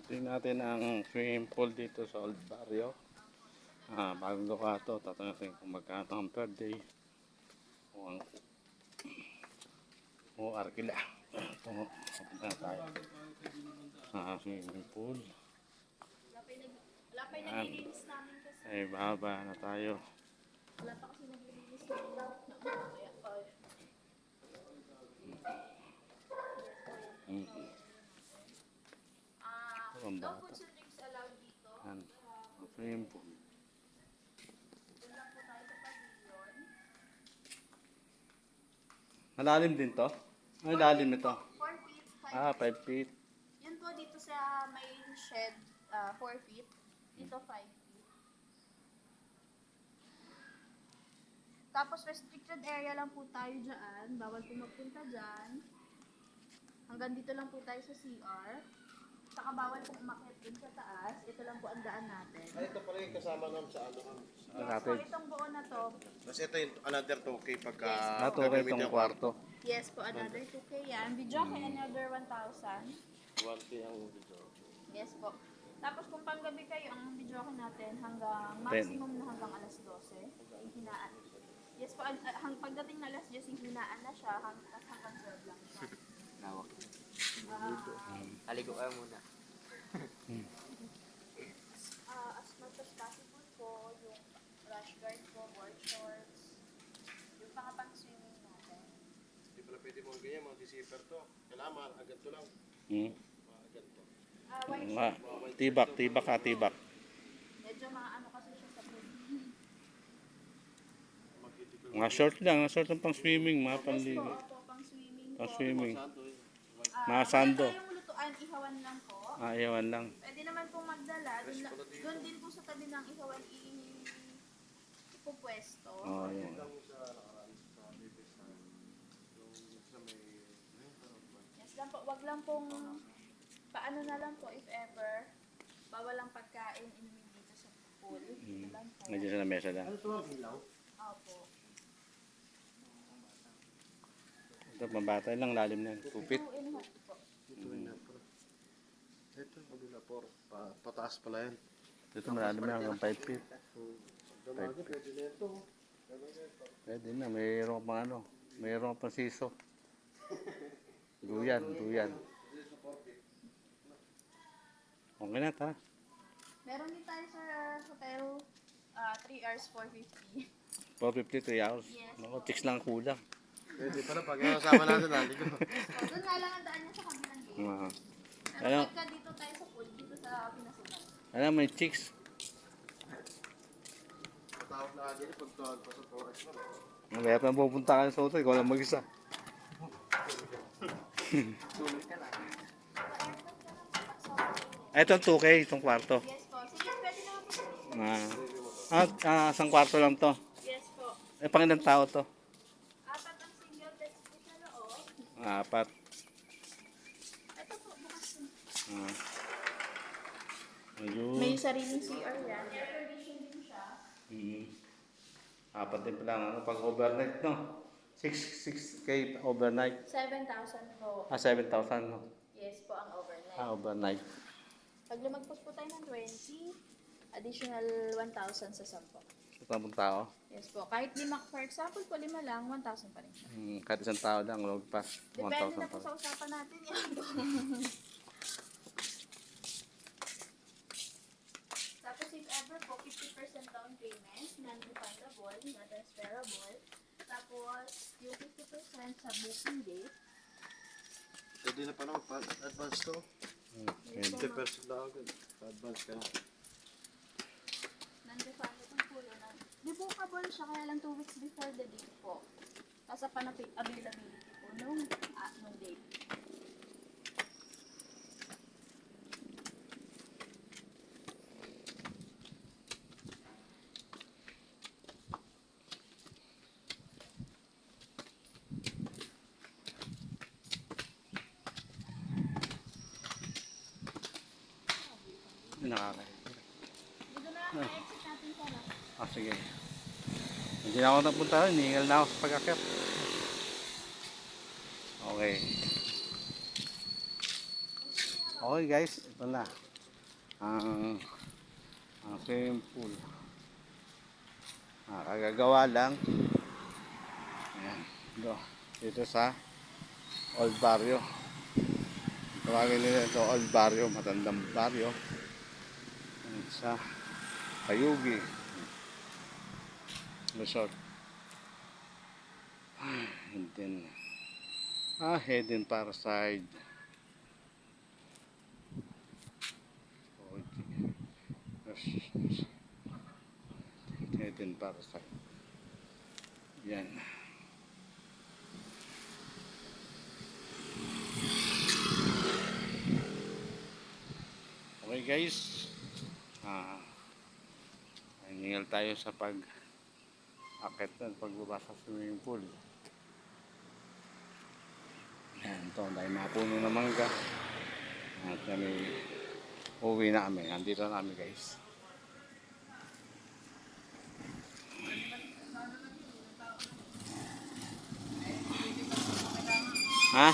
Tingnan natin ang swimming pool dito sa Old Barrio. Bagong gawa to. Tatanong natin kung magkano ang per day. O arkila. Ito, papunta na tayo. Swimming pool. Wala pa yung naglilinis namin kasi. Ay, baba na tayo. Wala pa kasi naglilinis namin. Kaya pa. Ang No bata. foods and drinks allowed dito. Yan. Swimming pool. Doon lang po tayo sa pavilion. Malalim din to? Ay, lalim ito. 4 feet, 5 5 feet. Yun po dito sa may shed, 4 feet. Dito 5 feet. Tapos restricted area lang po tayo dyan. Bawal po magpunta dyan. Hanggang dito lang po tayo sa CR. Saka bawal po umakyat dun sa taas. Ito lang po ang daan natin. Ay, ito pala yung kasama namin sa ano. Yes po, itong buo na to. Kasi ito yung another 2K pagka Ito rin itong kwarto. Yes po, another 2K yan. Video kay another 1,000. 1K ang video. Yes po. Tapos kung panggabi kayo, ang video natin hanggang maximum na hanggang alas 12. Hinaan. Yes po, pagdating na alas 10, hinaan na siya hanggang 12 lang siya. Lawak. Aligo ka muna. As much as possible po, yung rash guard po, board shorts, yung pang swimming natin. Hindi pala pwede mo ganyan, mga deceiver to. Kailangan agad to lang. Mga agad to. White Tibak, tibak. medyo ano kasi siya sa pool. Mga short lang pang swimming, mga Yes panligo. po, opo, pang swimming po. Pang swimming. Santo eh. Mga sando. Yung lutuan, ihawan lang po. Ayawan lang. Pwede naman pong magdala. Doon din po sa tabi ng ihawan ipupwesto. Yan. Lang sa nakaraan sa Bibis na yung sa may Yes lang po. Wag lang pong paano na lang po if ever. Bawal lang pagkain inumin dito sa pool. Ito lang po. Nandiyan sa mesa lang. Ano to ang ilaw? Opo. Ito, mabata lang, lalim na yan. 2 feet. 2 and a half po. Ito yung napro. Ito, kabila por. Pataas pala yan. Ito, malalim na hanggang 5 feet. Damaga, pwede na ito. Pwede na, mayroon pang ano. Mayroon pang siso. Duyan. Okay na, tara. Meron din tayo sa hotel 3 hours 450. 450, 3 hours. Yes. Naku, chicks lang kulang. Pwede pala pag kasama natin natin ko. So, doon nga lang ang daan niya sa kabilang gate. Pero Ano? pagka dito tayo sa pool, dito sa pinasukan. Alam, may chicks. Matawag na agad pag tawag pa sa forest mo. Kaya pa pupunta ka sa hotel, ikaw lang mag-isa. Tulog ka na. Ito ang 2K, itong kwarto. Yes po. Sige, pwede naman po sa dito. Isang kwarto lang to. Yes po. Pang ilang tao to? 4 ang single bed split na loob. 4. Ito po, bukas po. Ayun. May sariling CR yan. Air condition din siya. 4 din pala ang pag overnight, no? 6K overnight. 7,000 po. 7,000, no? Yes po ang overnight. Overnight. Pag lumagpas po tayo ng 20, additional 1,000 sa 10. Sa tamang tao. Yes po. Kahit lima, for example po, 5 lang, 1,000 pa rin siya. Kahit isang tao lang, huwag pa. Depende 1,000 na po pa. sa usapan natin yan. Tapos if ever po, 50% down payment, non-refundable, non-transferable. Tapos yung 50% sa booking date. Pwede na pala mag-advance to. Yes po, 50% lang agad. Advance ka na. non-refundable po yun. Revocable siya, kaya lang 2 weeks before the date po. Kasi availability po nung date. Nakakaya. Dito na lang exit natin sana. Sige. Hindi na ako napunta rin, hihingal na ako sa pag-akyat. Okay. Okay guys, ito na. ang swimming pool. Kagagawa lang. Ayan. Dito sa Old Barrio. Tawagin nila ito Old Barrio, matandang barrio. Ayan, sa Kayugi Resort. And then, Hidden Parasite. Hidden Parasite. Yan. Okay guys. Hingal tayo sa pag-akit at pagbaba sa swimming pool. Yan, ito. Dahil mapuno ng mangga. At kami uwi na kami. Nandito na kami guys. Ha?